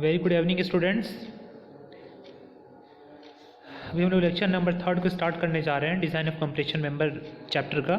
Very good evening students. अभी हम लोग लेक्चर नंबर 3 को स्टार्ट करने जा रहे हैं, design of compression member chapter का।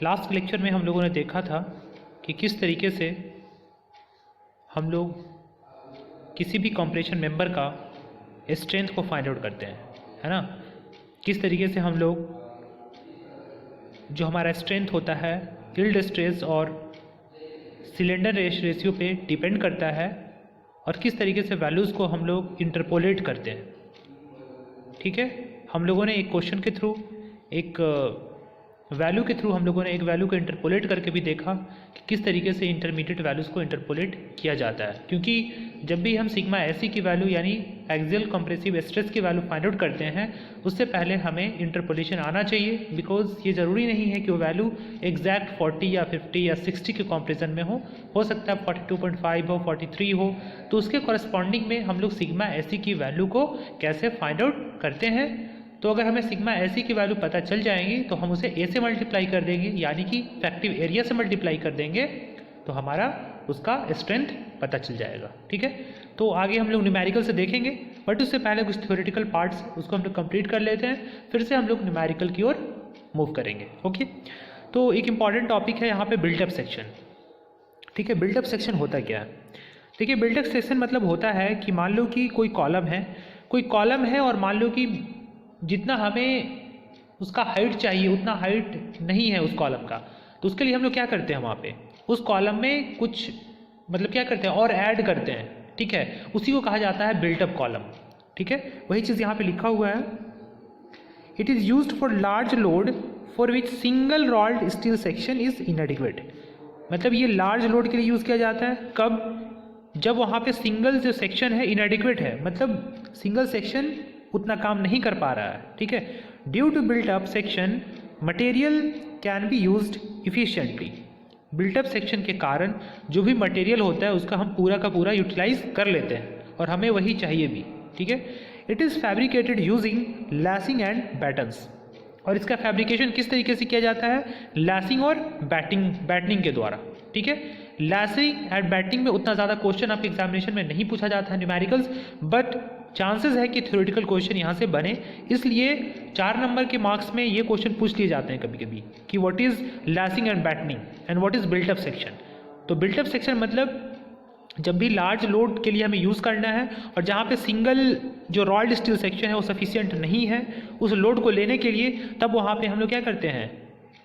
लास्ट लेक्चर में हम लोगों ने देखा था कि किस तरीके से हम लोग किसी भी कंप्रेशन मेंबर का स्ट्रेंथ को फाइंड आउट करते हैं, है ना। किस तरीके से हम लोग जो हमारा स्ट्रेंथ होता है यील्ड स्ट्रेस और सिलेंडर रेशियो पे डिपेंड करता है, और किस तरीके से वैल्यूज़ को हम लोग इंटरपोलेट करते हैं। ठीक है, हम लोगों ने एक क्वेश्चन के थ्रू, एक वैल्यू के थ्रू हम लोगों ने एक वैल्यू को इंटरपोलेट करके भी देखा कि किस तरीके से इंटरमीडिएट वैल्यूज़ को इंटरपोलेट किया जाता है। क्योंकि जब भी हम सिग्मा एसी की वैल्यू यानी एक्सियल कंप्रेसिव स्ट्रेस की वैल्यू फाइंड आउट करते हैं, उससे पहले हमें इंटरपोलेशन आना चाहिए। बिकॉज ये ज़रूरी नहीं है कि वो वैल्यू एग्जैक्ट 40 या 50 या 60 के कंपेरिजन में हो सकता है 42.5 हो, 43 हो। तो उसके कॉरस्पॉन्डिंग में हम लोग सिग्मा एसी की वैल्यू को कैसे फाइंड आउट करते हैं। तो अगर हमें सिग्मा एसी की वैल्यू पता चल जाएंगी तो हम उसे ए से मल्टीप्लाई कर देंगे, यानी कि इफेक्टिव एरिया से मल्टीप्लाई कर देंगे, तो हमारा उसका स्ट्रेंथ पता चल जाएगा। ठीक है, तो आगे हम लोग न्यूमेरिकल से देखेंगे, बट उससे पहले कुछ थ्योरेटिकल पार्ट्स उसको हम लोग कंप्लीट कर लेते हैं, फिर से हम लोग न्यूमेरिकल की ओर मूव करेंगे। ओके, तो एक इम्पॉर्टेंट टॉपिक है यहाँ पे बिल्टअप सेक्शन। ठीक है, बिल्टअप सेक्शन होता क्या है? देखिए, बिल्टअप सेक्शन मतलब होता है कि मान लो कि कोई कॉलम है और मान लो कि जितना हमें उसका हाइट चाहिए उतना हाइट नहीं है उस कॉलम का, तो उसके लिए हम लोग क्या करते हैं, वहाँ पे उस कॉलम में कुछ मतलब क्या करते हैं और ऐड करते हैं। ठीक है, उसी को कहा जाता है बिल्टअप कॉलम। ठीक है, वही चीज़ यहाँ पे लिखा हुआ है, it is used for large load for which single rolled steel section is inadequate. मतलब ये लार्ज लोड के लिए यूज़ किया जाता है कब? जब वहाँ पे सिंगल जो सेक्शन है इनएडिक्वेट है, मतलब सिंगल सेक्शन उतना काम नहीं कर पा रहा है। ठीक है, due to built up section material can be used efficiently. Built up section के कारण जो भी मटेरियल होता है उसका हम पूरा का पूरा यूटिलाइज कर लेते हैं, और हमें वही चाहिए भी। ठीक है, it is fabricated using lacing and battens. और इसका फैब्रिकेशन किस तरीके से किया जाता है? लैसिंग और बैटनिंग के द्वारा। ठीक है, लैसिंग एंड बैटनिंग में उतना ज़्यादा क्वेश्चन आपके एग्जामिनेशन में नहीं पूछा जाता है न्यूमेरिकल्स, बट चांसेस है कि थ्योरेटिकल क्वेश्चन यहाँ से बने, इसलिए 4 नंबर के मार्क्स में ये क्वेश्चन पूछ लिए जाते हैं कभी कभी कि what is lacing and battening and what is built up section. तो बिल्टअप सेक्शन मतलब जब भी लार्ज लोड के लिए हमें यूज़ करना है और जहाँ पे सिंगल जो रॉल्ड स्टील सेक्शन है वो सफिशिएंट नहीं है उस लोड को लेने के लिए, तब वहाँ पे हम लोग क्या करते हैं,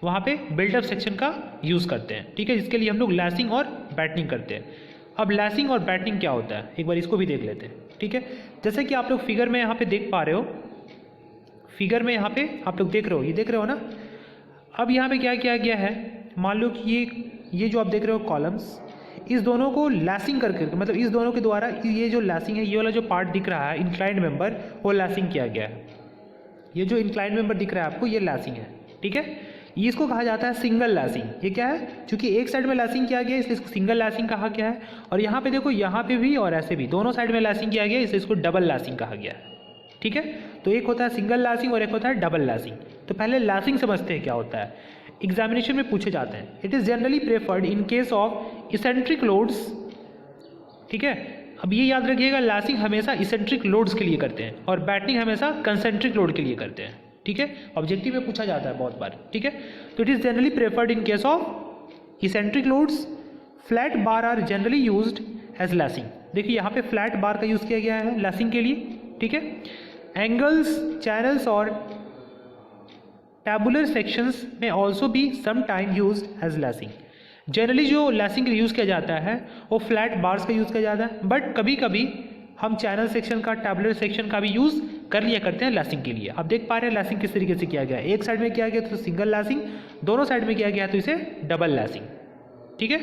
वहाँ पे बिल्टअप सेक्शन का यूज़ करते हैं। ठीक है, जिसके लिए हम लोग लैसिंग और बैटनिंग करते हैं। अब लैसिंग और बैटनिंग क्या होता है, एक बार इसको भी देख लेते हैं। ठीक है, जैसे कि आप लोग फिगर में यहाँ पे देख पा रहे हो, फिगर में यहाँ पे आप लोग देख रहे हो, ये देख रहे हो ना। अब यहाँ पे क्या किया गया है, मान लो कि ये जो आप देख रहे हो कॉलम्स, इस दोनों को लैसिंग करके, मतलब इस दोनों के द्वारा ये जो लैसिंग है, ये वाला जो पार्ट दिख रहा है इंक्लाइंड मेंबर, वो लैसिंग किया गया है। ये जो इंक्लाइंड मेंबर दिख रहा है आपको, ये लैसिंग है। ठीक है, इसको कहा जाता है सिंगल लैसिंग। ये क्या है, क्योंकि एक साइड में लैसिंग किया गया इसलिए इसको सिंगल लैसिंग कहा गया है, और यहाँ पे देखो, यहाँ पे भी और ऐसे भी दोनों साइड में लैसिंग किया गया इसलिए इसको डबल लैसिंग कहा गया है। ठीक है, तो एक होता है सिंगल लैसिंग और एक होता है डबल लैसिंग। तो पहले लैसिंग समझते हैं क्या होता है, एग्जामिनेशन में पूछे जाते हैं। It is generally preferred in case of eccentric loads. ठीक है, अब ये याद रखिएगा, लैसिंग हमेशा इसेंट्रिक लोड्स के लिए करते हैं और बैटनिंग हमेशा कंसेंट्रिक लोड के लिए करते हैं। ठीक है, ऑब्जेक्टिव में पूछा जाता है बहुत बार। ठीक है, तो it is generally preferred in case of eccentric loads. Flat bar are generally used as lacing. देखिए यहाँ पे फ्लैट बार का यूज़ किया गया है लैसिंग के लिए। ठीक है, एंगल्स, चैनल्स और टैबुलर सेक्शंस में also be some time used as lacing. Generally जो लैसिंग के लिए यूज़ किया जाता है वो फ्लैट बार्स का यूज़ किया जाता है, बट कभी कभी हम चैनल सेक्शन का, टैबुलर सेक्शन का भी यूज़ कर लिया करते हैं लैसिंग के लिए। आप देख पा रहे हैं लैसिंग किस तरीके से किया गया है, एक साइड में किया गया तो सिंगल लैसिंग, दोनों साइड में किया गया तो इसे डबल लैसिंग। ठीक है,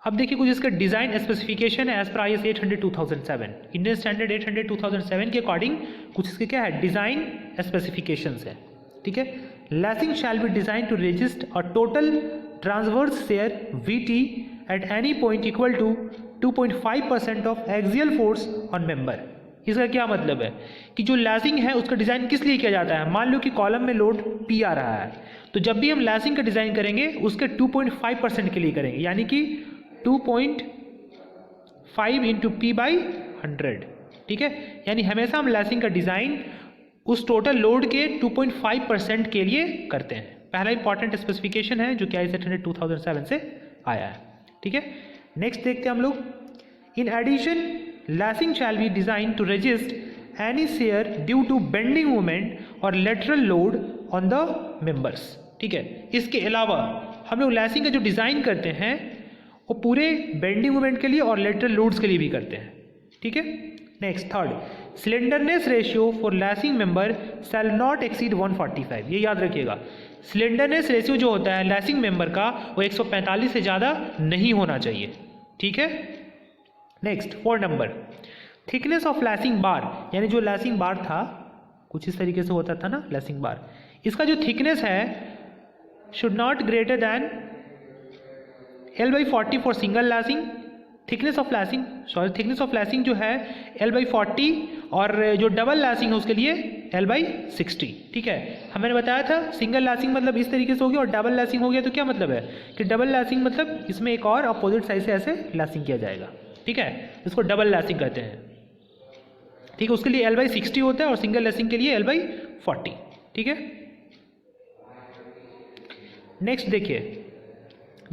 अब देखिए कुछ इसका डिज़ाइन स्पेसिफिकेशन है as per IS 800-2007, Indian standard 800-2007 के अकॉर्डिंग कुछ इसके क्या है, डिज़ाइन स्पेसिफिकेशंस है। ठीक है, lacing shall be design to resist a total transverse shear VT at any point equal to 2.5% of axial force on member. इसका क्या मतलब है कि जो लैसिंग है उसका डिज़ाइन किस लिए किया जाता है, मान लो कि कॉलम में लोड P आ रहा है, तो जब भी हम लैसिंग का डिज़ाइन करेंगे उसके 2.5% के लिए करेंगे, यानी कि 2.5 इंटू पी बाई 100, ठीक है। यानी हमेशा हम लैसिंग का डिज़ाइन उस टोटल लोड के 2.5% के लिए करते हैं। पहला इंपॉर्टेंट स्पेसिफिकेशन है जो कि IS 800 2007 से आया है, ठीक है। नेक्स्ट देखते हैं हम लोग, in addition lacing shall be design to resist any shear due to bending movement और lateral load on the members, ठीक है। इसके अलावा हम लोग लैसिंग का जो डिज़ाइन करते हैं वो पूरे बेंडिंग मूवमेंट के लिए और लेटरल लोड्स के लिए भी करते हैं, ठीक है। Next third, slenderness ratio for lacing member shall not exceed 145, ये याद रखिएगा। स्लेंडरनेस रेशियो जो होता है लैसिंग मेंबर का वो 145 से ज़्यादा नहीं होना चाहिए, ठीक है। Next 4 number, thickness of lacing बार, यानी जो लैसिंग बार था कुछ इस तरीके से होता था ना लैसिंग बार, इसका जो थिकनेस है should not greater than L/40 for single lacing, thickness of lacing जो है L/40 और जो डबल लैसिंग है उसके लिए L/60, ठीक है। हमने बताया था सिंगल लैसिंग मतलब इस तरीके से हो गया और डबल लैसिंग हो गया, तो क्या मतलब है कि डबल लैसिंग मतलब इसमें एक और अपोजिट साइड से ऐसे लैसिंग किया जाएगा, ठीक है। इसको डबल लैसिंग कहते हैं, ठीक है। उसके लिए L/60 होता है और सिंगल लैसिंग के लिए L/40, ठीक है। नेक्स्ट देखिए,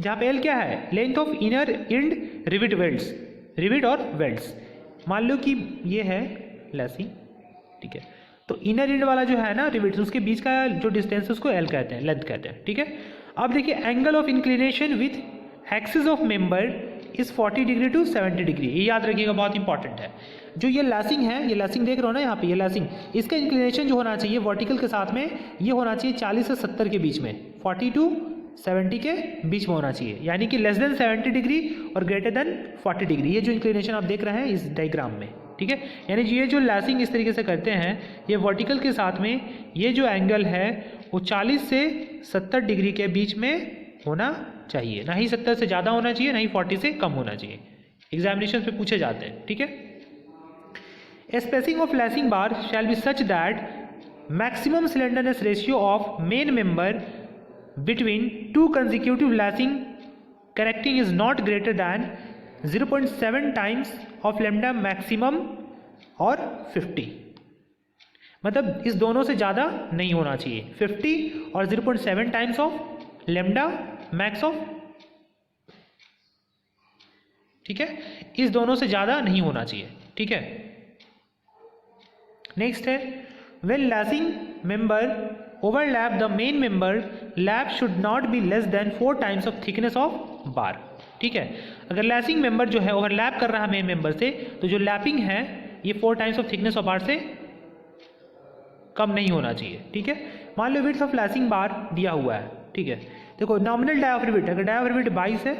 जहाँ पे L क्या है, length of inner end rivet welds, rivet और वेल्ड्स। मान लो कि ये है लैसिंग, ठीक है, तो इनर इंड वाला जो है ना रिविट, उसके बीच का जो डिस्टेंस है उसको L कहते हैं, लेंथ कहते हैं, ठीक है। अब देखिए angle of inclination with axis of member is 40 degree to 70 degree, ये याद रखिएगा, बहुत इंपॉर्टेंट है। जो ये लैसिंग है, ये लैसिंग देख रहे हो ना यहाँ पे, ये लैसिंग, इसका इंक्लिनेशन जो होना चाहिए वर्टिकल के साथ में ये होना चाहिए 40 से 70 के बीच में, 40 टू 70 के बीच में होना चाहिए, यानी कि लेस देन 70 डिग्री और ग्रेटर देन 40 डिग्री। ये जो इंक्लिनेशन आप देख रहे हैं इस डायग्राम में, ठीक है। यानी ये जो लैसिंग इस तरीके से करते हैं, ये वर्टिकल के साथ में ये जो एंगल है वो 40 से 70 डिग्री के बीच में होना चाहिए, ना ही 70 से ज़्यादा होना चाहिए, ना ही 40 से कम होना चाहिए। एग्जामिनेशन पे पूछे जाते हैं, ठीक है। Spacing of lacing bar shall be such that maximum slenderness ratio of main member between two consecutive lashing connecting is not greater than 0.7 times of lambda maximum और 50, मतलब इस दोनों से ज़्यादा नहीं होना चाहिए, 50 और 0.7 times of lambda max of, ठीक है, इस दोनों से ज़्यादा नहीं होना चाहिए, ठीक है। नेक्स्ट है, when lashing member overlap the main member, lap should not be less than 4 times of thickness of bar, ठीक है। अगर लैसिंग मेंबर जो है ओवरलैप कर रहा है मेन मेंबर से, तो जो लैपिंग है ये 4 टाइम्स ऑफ थिकनेस ऑफ बार से कम नहीं होना चाहिए, ठीक है। मान लो विड्थ ऑफ लैसिंग बार दिया हुआ है, ठीक है। देखो नॉमिनल डाई ऑफ रिविट, अगर डाई ऑफ रिविट 22 है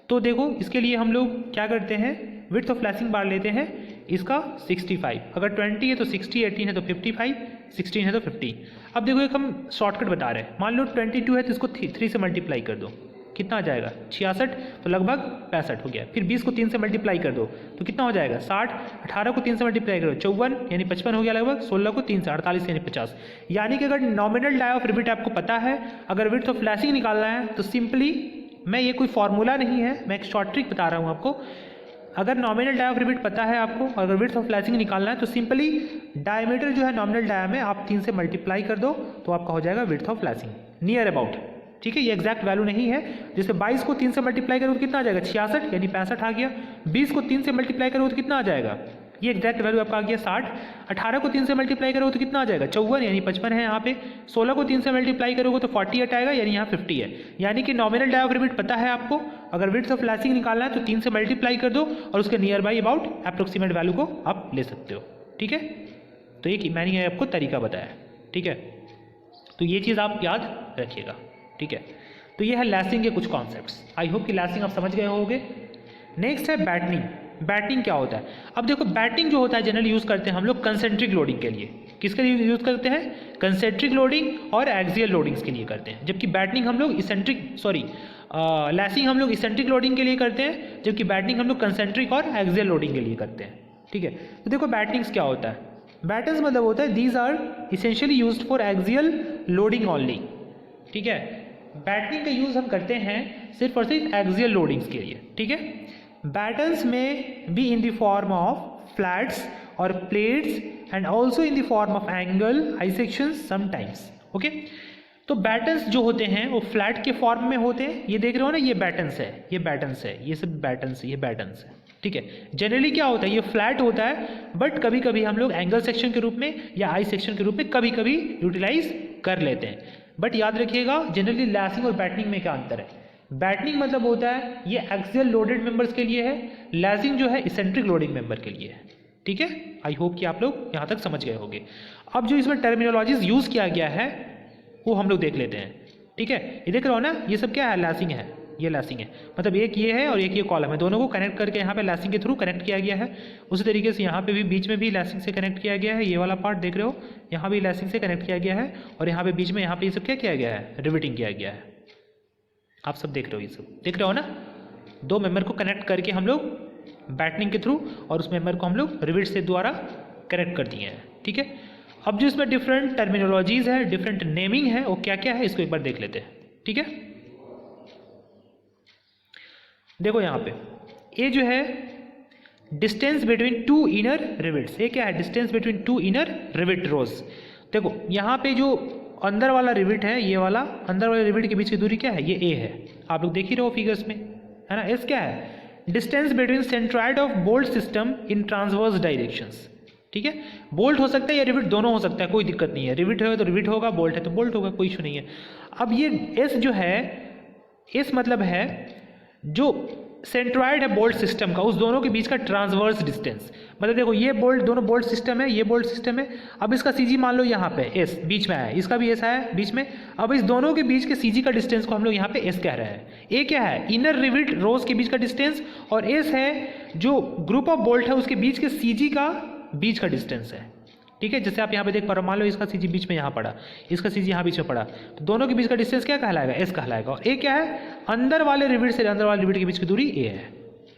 तो देखो इसके लिए हम लोग क्या करते हैं, विड्थ ऑफ लैसिंग बार लेते हैं इसका 65, अगर 20 है तो 60, 18 है तो 55, 16 है तो 50। अब देखो एक हम शॉर्टकट बता रहे हैं, मान लो 22 है तो इसको 3 से मल्टीप्लाई कर दो, कितना आ जाएगा 66, तो लगभग 65 हो गया। फिर 20 को 3 से मल्टीप्लाई कर दो तो कितना हो जाएगा 60, 18 को 3 से मल्टीप्लाई करो 54 यानी 55 हो गया लगभग, 16 को 3 से 48 यानी 50। यानी कि अगर नॉमिनल डाई ऑफ रिविट आपको पता है, अगर विड्थ ऑफ लैसिंग निकालना है तो सिंपली, मैं ये कोई फॉर्मूला नहीं है, मैं एक शॉर्ट ट्रिक बता रहा हूँ आपको। अगर नॉमिनल डाई ऑफ रिविट पता है आपको, अगर विड्थ ऑफ लैसिंग निकालना है तो सिंपली डायमीटर जो है नॉमिनल डाया में आप 3 से मल्टीप्लाई कर दो तो आपका हो जाएगा width of lensing, near about, ठीक है। ये एग्जैक्ट वैल्यू नहीं है, जैसे 22 को 3 से मल्टीप्लाई करो तो कितना आ जाएगा 66 यानी 65 आ गया, 20 को 3 से मल्टीप्लाई करो तो कितना आ जाएगा, ये एग्जैक्ट वैल्यू आपका आ गया 60, 18 को 3 से मल्टीप्लाई करो तो कितना आ जाएगा 54 यानी 55 है यहाँ पे, 16 को 3 से मल्टीप्लाई करोगे तो 48 आएगा यानी यहाँ 50 है। यानी कि नॉमिनल डाई ऑफ रिविट पता है आपको, अगर विड्थ ऑफ लैसिंग निकालना है तो 3 से मल्टीप्लाई कर दो और उसके near by about approximate value को आप ले सकते हो, ठीक है। तो ये मैंने आपको तरीका बताया, ठीक है। तो ये चीज़ आप याद रखिएगा, ठीक है। तो ये है लैसिंग के कुछ कॉन्सेप्ट्स। आई होप कि लैसिंग आप समझ गए होंगे। नेक्स्ट है बैटनिंग। बैटनिंग क्या होता है? अब देखो बैटनिंग जो होता है जनरली यूज़ करते हैं हम लोग कंसेंट्रिक लोडिंग के लिए। किसके लिए यूज़ करते हैं? कंसेंट्रिक लोडिंग और एक्सियल लोडिंग्स के लिए करते हैं, जबकि बैटनिंग हम लोग लैसिंग हम लोग इसेंट्रिक लोडिंग के लिए करते हैं, जबकि बैटनिंग हम लोग कंसेंट्रिक और एक्सियल लोडिंग के लिए करते हैं, ठीक है। तो देखो बैटनिंग्स क्या होता है? बैटन्स मतलब होता है these are essentially used for axial loading only, ठीक है। बैटनिंग का यूज़ हम करते हैं सिर्फ और सिर्फ एक्सियल लोडिंग्स के लिए, ठीक है। बैटन्स में be in the form of flats और plates and also in the form of angle I sections sometimes, okay. तो बैटन्स जो होते हैं वो फ्लैट के फॉर्म में होते हैं, ये देख रहे हो ना, ये बैटन्स है, ये बैटन्स है, ये सब बैटन्स है, ये बैटन्स है, ठीक है। जनरली क्या होता है, ये फ्लैट होता है, बट कभी कभी हम लोग एंगल सेक्शन के रूप में या आई सेक्शन के रूप में कभी कभी यूटिलाइज कर लेते हैं। बट याद रखिएगा जनरली लैसिंग और बैटनिंग में क्या अंतर है। बैटनिंग मतलब होता है ये एक्सियल लोडेड मेंबर्स के लिए है, लैसिंग जो है इसेंट्रिक लोडिंग मेंबर के लिए है, ठीक है। आई होप कि आप लोग यहाँ तक समझ गए होंगे। अब जो इसमें टर्मिनोलॉजीज यूज़ किया गया है वो हम लोग देख लेते हैं, ठीक है। ये देख रहे हो ना, ये सब क्या है, लैसिंग है, ये लैसिंग है, मतलब एक ये है और एक ये कॉलम है, दोनों को कनेक्ट करके यहाँ पे लैसिंग के थ्रू कनेक्ट किया गया है। उसी तरीके से यहाँ पे भी बीच में भी लैसिंग से कनेक्ट किया गया है, ये वाला पार्ट देख रहे हो, यहाँ भी लैसिंग से कनेक्ट किया गया है, और यहाँ पे बीच में यहाँ पे ये सब क्या किया गया है, रिवेटिंग किया गया है। आप सब देख रहे हो, ये सब देख रहे हो ना, दो मेंबर को कनेक्ट करके हम लोग बैटनिंग के थ्रू और उस मेंबर को हम लोग रिवेट से द्वारा कनेक्ट कर दिए हैं, ठीक है। अब जो इसमें डिफरेंट टर्मिनोलॉजीज है, डिफरेंट नेमिंग है, वो क्या क्या है इसको एक बार देख लेते हैं, ठीक है। देखो यहाँ पे ये जो है distance between two inner rivets, ये क्या है, distance between two inner rivet rows. देखो यहाँ पे जो अंदर वाला रिवेट है, ये वाला अंदर वाले रिवेट के बीच की दूरी क्या है, ये ए है, आप लोग देख ही रहे हो फिगर्स में, है ना। एस क्या है, distance between centroid of bolt system in transverse directions, ठीक है। बोल्ट हो सकता है या रिवेट, दोनों हो सकता है, कोई दिक्कत नहीं है, रिवेट है तो रिवेट होगा, बोल्ट है तो बोल्ट होगा, कोई इशू नहीं है। अब ये एस जो है, एस मतलब है जो सेंट्रॉइड है बोल्ट सिस्टम का, उस दोनों के बीच का ट्रांसवर्स डिस्टेंस, मतलब देखो ये बोल्ट, दोनों बोल्ट सिस्टम है, ये बोल्ट सिस्टम है। अब इसका सीजी मान लो यहाँ पे एस बीच में आया, इसका भी एस आया बीच में। अब इस दोनों के बीच के सीजी का डिस्टेंस को हम लोग यहाँ पे एस कह रहे हैं। ए क्या है, इनर रिवेट रोज के बीच का डिस्टेंस, और एस है जो ग्रुप ऑफ बोल्ट है उसके बीच के सीजी का बीच का डिस्टेंस है, ठीक है। जैसे आप यहाँ पे देख पा रहे हो, मान लो इसका सीजी बीच में यहाँ पड़ा, इसका सीजी यहाँ बीच में पड़ा, तो दोनों के बीच का डिस्टेंस क्या कहलाएगा, एस कहलाएगा। और ए क्या है, अंदर वाले रिवेट से अंदर वाले रिवेट के बीच की दूरी ए है,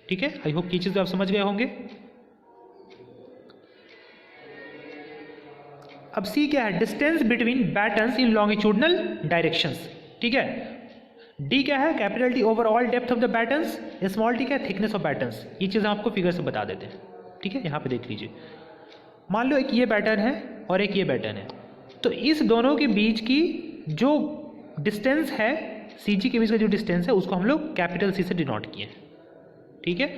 ठीक है। आई होप ये चीज़ आप समझ गए होंगे। अब सी क्या है, डिस्टेंस बिटवीन बैटन्स इन लॉन्गिट्यूडनल डायरेक्शंस, ठीक है। डी क्या है, capital D overall depth of the battens, small T क्या है, थिकनेस ऑफ बैटन्स। ये चीज़ हम आपको फिगर से बता देते हैं, ठीक है। यहाँ पे देख लीजिए, मान लो एक ये पैटर्न है और एक ये पैटर्न है, तो इस दोनों के बीच की जो डिस्टेंस है, सीजी के बीच का जो डिस्टेंस है, उसको हम लोग कैपिटल सी से डिनोट किए, ठीक है।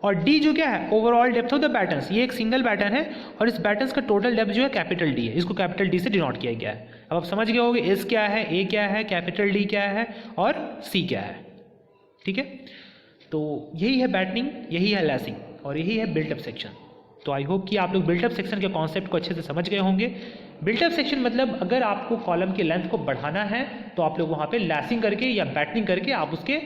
और डी जो क्या है, overall depth of the patterns, ये एक सिंगल पैटर्न है और इस पैटर्न्स का टोटल डेप्थ जो है कैपिटल डी है, इसको कैपिटल डी से डिनोट किया गया है। अब आप समझ गए होंगे एस क्या है, ए क्या है, कैपिटल डी क्या है और सी क्या है, ठीक है। तो यही है बैटनिंग, यही है लैसिंग और यही है बिल्टअप सेक्शन। तो आई होप कि आप लोग बिल्टअप सेक्शन के कॉन्सेप्ट को अच्छे से समझ गए होंगे। बिल्टअप सेक्शन मतलब अगर आपको कॉलम के लेंथ को बढ़ाना है तो आप लोग वहाँ पे लैसिंग करके या बैटनिंग करके आप उसके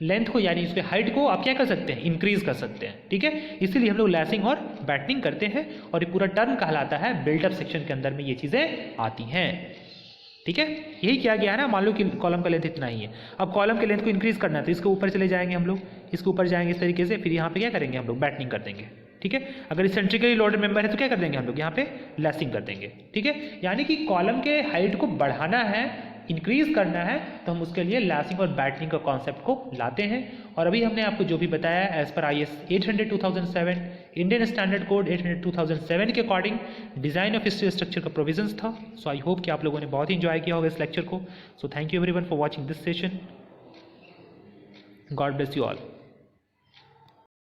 लेंथ को यानी उसके हाइट को आप क्या कर सकते हैं, इंक्रीज कर सकते हैं, ठीक है। इसीलिए हम लोग लैसिंग और बैटनिंग करते हैं और ये पूरा टर्म कहलाता है बिल्टअप सेक्शन के अंदर में ये चीज़ें आती हैं, ठीक है। यही किया गया है ना, मान लो कि कॉलम का लेंथ इतना ही है, अब कॉलम के लेंथ को इंक्रीज करना है तो इसके ऊपर चले जाएंगे हम लोग, इसके ऊपर जाएंगे इस तरीके से, फिर यहाँ पे क्या करेंगे हम लोग, बैटनिंग कर देंगे, ठीक है। अगर इसेंट्रिकली लोडेड मेंबर है तो क्या कर देंगे हम लोग, यहाँ पे लैसिंग कर देंगे, ठीक है। यानी कि कॉलम के हाइट को बढ़ाना है, इंक्रीज करना है, तो हम उसके लिए लैसिंग और बैटनिंग का कॉन्सेप्ट को लाते हैं। और अभी हमने आपको जो भी बताया as per IS 800/2007, Indian standard code 800/2007 के according design of steel structure का प्रोविजंस था। सो आई होप कि आप लोगों ने बहुत ही इंजॉय किया होगा इस लेक्चर को। So thank you everyone for watching this session. God bless you all.